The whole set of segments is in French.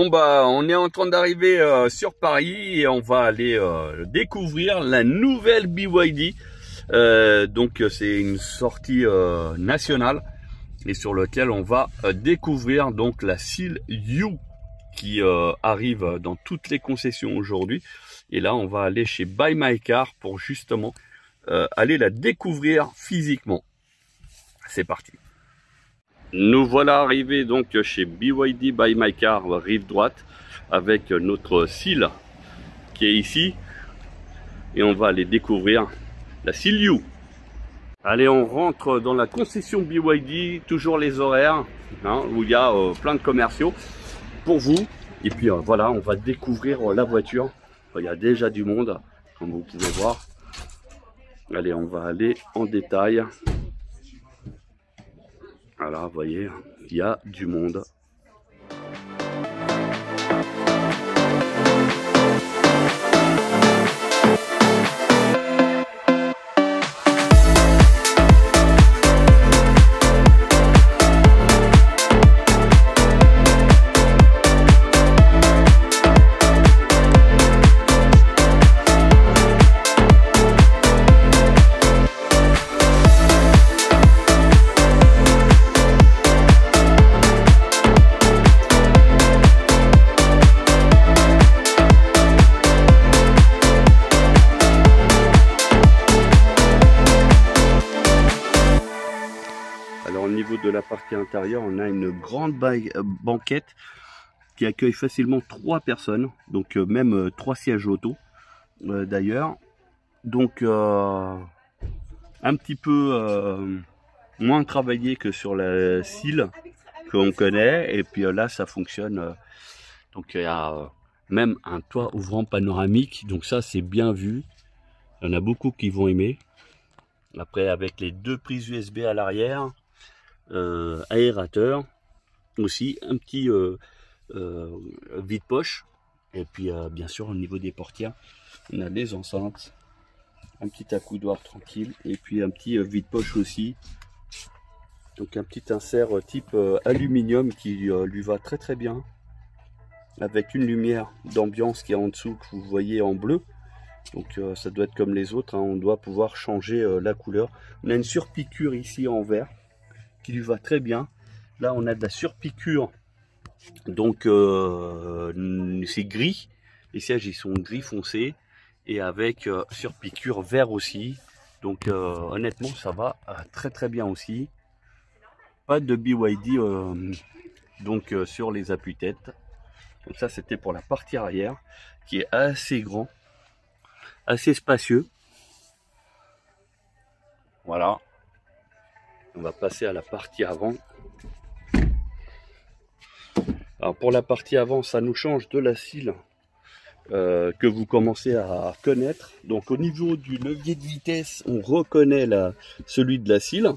Bon bah on est en train d'arriver sur Paris et on va aller découvrir la nouvelle BYD. Donc c'est une sortie nationale et sur lequel on va découvrir donc la Seal U qui arrive dans toutes les concessions aujourd'hui. Et là on va aller chez Buy My Car pour justement aller la découvrir physiquement. C'est parti. Nous voilà arrivés donc chez BYD Buy My Car, rive droite, avec notre Seal qui est ici. Et on va aller découvrir la Seal U. Allez, on rentre dans la concession BYD, toujours les horaires, hein, où il y a plein de commerciaux pour vous. Et puis voilà, on va découvrir la voiture. Il y a déjà du monde, comme vous pouvez voir. Allez, on va aller en détail. Voilà, vous voyez, il y a du monde. Alors au niveau de la partie intérieure, on a une grande banquette qui accueille facilement 3 personnes, donc même 3 sièges auto d'ailleurs. Donc un petit peu moins travaillé que sur la Seal qu'on connaît. Et puis là ça fonctionne. Donc il y a même un toit ouvrant panoramique, donc ça c'est bien vu. Il y en a beaucoup qui vont aimer. Après avec les 2 prises USB à l'arrière. Aérateur aussi, un petit vide-poche, et puis bien sûr au niveau des portières on a les enceintes, un petit accoudoir tranquille, et puis un petit vide-poche aussi, donc un petit insert type aluminium qui lui va très très bien, avec une lumière d'ambiance qui est en dessous que vous voyez en bleu. Donc ça doit être comme les autres, hein. On doit pouvoir changer la couleur. On a une surpiqûre ici en vert qui lui va très bien. Là on a de la surpiqûre, donc c'est gris, les sièges ils sont gris foncé et avec surpiqûre vert aussi, donc honnêtement ça va très très bien aussi. Pas de BYD donc sur les appuis-têtes. Donc ça c'était pour la partie arrière qui est assez grand, assez spacieux. Voilà. On va passer à la partie avant. Alors pour la partie avant, ça nous change de la Seal que vous commencez à connaître. Donc au niveau du levier de vitesse, on reconnaît celui de la Seal.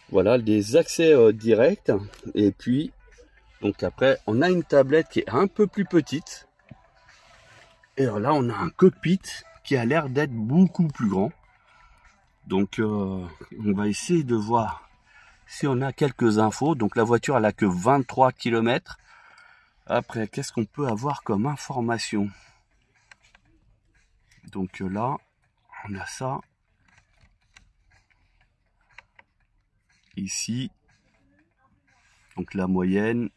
Voilà, des accès directs. Et puis, donc après, on a une tablette qui est un peu plus petite. Et alors là, on a un cockpit qui a l'air d'être beaucoup plus grand. Donc on va essayer de voir si on a quelques infos. Donc la voiture elle a que 23 km. Après qu'est-ce qu'on peut avoir comme information? Donc là on a ça ici, donc la moyenne.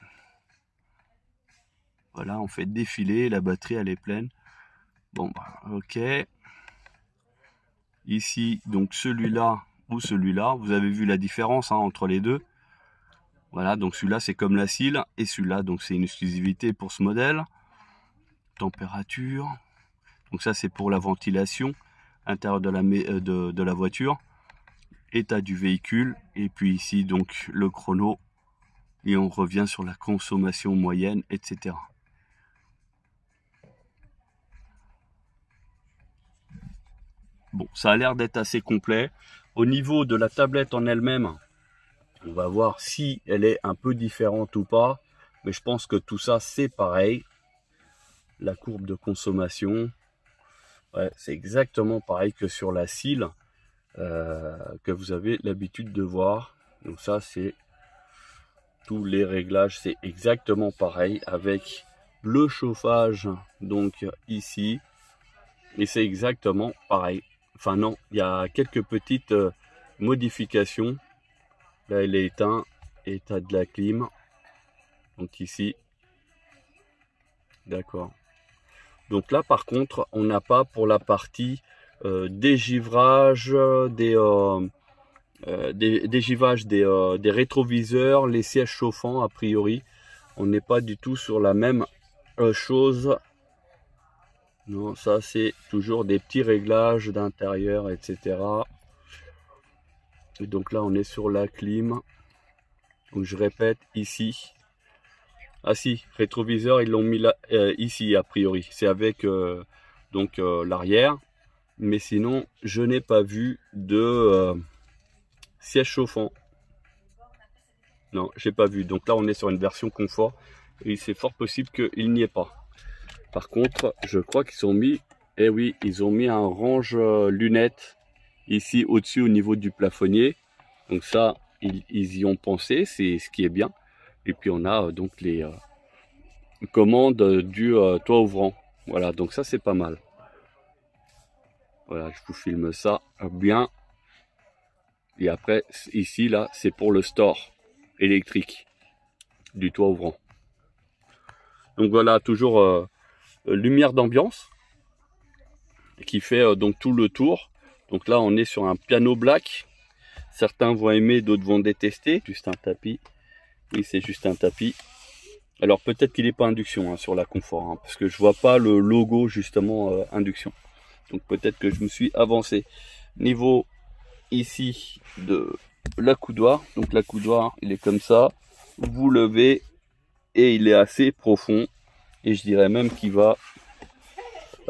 Voilà, on fait défiler, la batterie elle est pleine. Bon bah, ok. Ici, donc celui-là ou celui-là, vous avez vu la différence hein, entre les deux. Voilà, donc celui-là c'est comme la Seal et celui-là, donc c'est une exclusivité pour ce modèle. Température, donc ça c'est pour la ventilation intérieure de la voiture. État du véhicule, et puis ici donc le chrono, et on revient sur la consommation moyenne, etc. Bon, ça a l'air d'être assez complet. Au niveau de la tablette en elle-même, on va voir si elle est un peu différente ou pas. Mais je pense que tout ça, c'est pareil. La courbe de consommation, ouais, c'est exactement pareil que sur la Seal que vous avez l'habitude de voir. Donc ça, c'est tous les réglages, c'est exactement pareil avec le chauffage donc ici, et c'est exactement pareil. Enfin non, il y a quelques petites modifications. Là il est éteint, état de la clim, donc ici, d'accord. Donc là par contre on n'a pas pour la partie dégivrage des rétroviseurs, les sièges chauffants. A priori on n'est pas du tout sur la même chose. Non, ça c'est toujours des petits réglages d'intérieur, etc. Et donc là on est sur la clim. Donc je répète ici. Ah si, rétroviseur ils l'ont mis là, ici a priori. C'est avec l'arrière. Mais sinon je n'ai pas vu de siège chauffant. Non, j'ai pas vu. Donc là on est sur une version confort. Et c'est fort possible qu'il n'y ait pas. Par contre, je crois qu'ils ont mis, eh oui, ils ont mis un range lunettes ici au-dessus au niveau du plafonnier. Donc ça, ils y ont pensé, c'est ce qui est bien. Et puis on a donc les commandes du toit ouvrant. Voilà, donc ça c'est pas mal. Voilà, je vous filme ça bien. Et après, ici, là, c'est pour le store électrique du toit ouvrant. Donc voilà, toujours lumière d'ambiance qui fait donc tout le tour. Donc là on est sur un piano black. Certains vont aimer, d'autres vont détester. Juste un tapis. Oui, c'est juste un tapis. Alors peut-être qu'il n'est pas induction sur la confort, parce que je vois pas le logo justement induction. Donc peut-être que je me suis avancé. Niveau ici de l'accoudoir. Donc l'accoudoir il est comme ça. Vous levez et il est assez profond. Et je dirais même qu'il va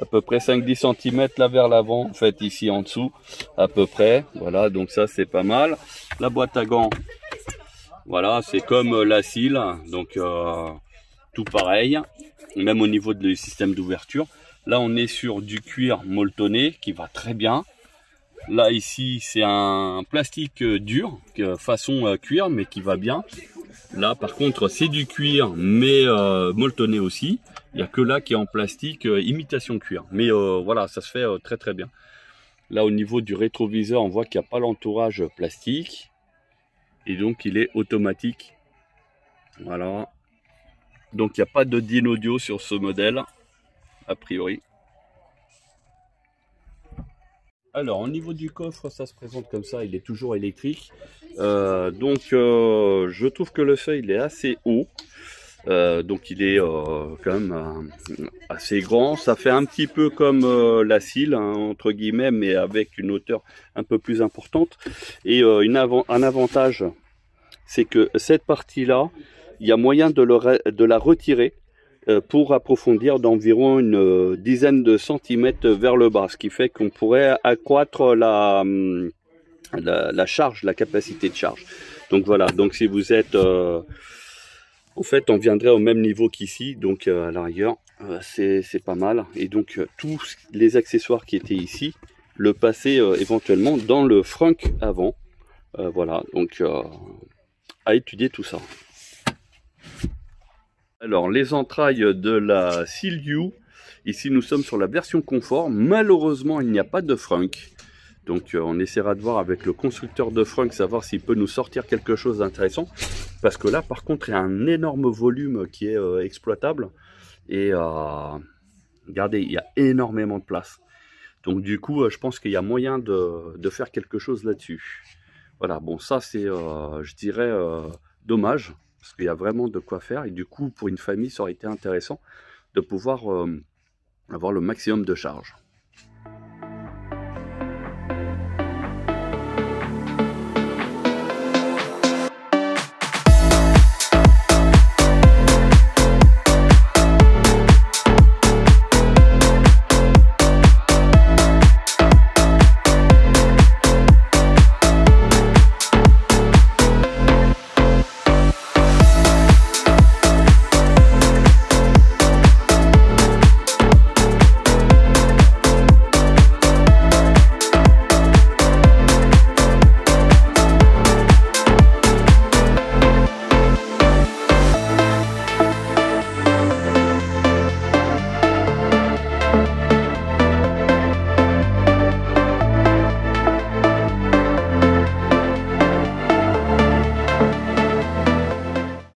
à peu près 5-10 cm là vers l'avant, en fait ici en dessous, à peu près. Voilà, donc ça c'est pas mal. La boîte à gants, voilà, c'est comme la cile, donc tout pareil, même au niveau du système d'ouverture. Là on est sur du cuir molletonné qui va très bien. Là ici c'est un plastique dur, façon cuir, mais qui va bien. Là par contre c'est du cuir mais molletonné aussi. Il n'y a que là qui est en plastique imitation cuir. Mais voilà, ça se fait très très bien. Là au niveau du rétroviseur on voit qu'il n'y a pas l'entourage plastique. Et donc il est automatique. Voilà. Donc il n'y a pas de DIN audio sur ce modèle a priori. Alors au niveau du coffre ça se présente comme ça, il est toujours électrique. Je trouve que le seuil il est assez haut. Donc il est quand même assez grand. Ça fait un petit peu comme la cile entre guillemets, mais avec une hauteur un peu plus importante. Et un avantage, c'est que cette partie là, il y a moyen de la retirer pour approfondir d'environ une dizaine de centimètres vers le bas, ce qui fait qu'on pourrait accroître la charge, la capacité de charge. Donc voilà, donc si vous êtes en fait on viendrait au même niveau qu'ici, donc à la rigueur c'est pas mal. Et donc tous les accessoires qui étaient ici, le passer éventuellement dans le frunk avant. Voilà, donc à étudier tout ça. Alors les entrailles de la Silvio, ici nous sommes sur la version confort. Malheureusement il n'y a pas de frunk. Donc on essaiera de voir avec le constructeur de frunk, savoir s'il peut nous sortir quelque chose d'intéressant. Parce que là par contre il y a un énorme volume qui est exploitable. Et regardez, il y a énormément de place. Donc du coup je pense qu'il y a moyen de faire quelque chose là-dessus. Voilà, bon ça c'est je dirais dommage. Parce qu'il y a vraiment de quoi faire. Et du coup pour une famille ça aurait été intéressant de pouvoir avoir le maximum de charge.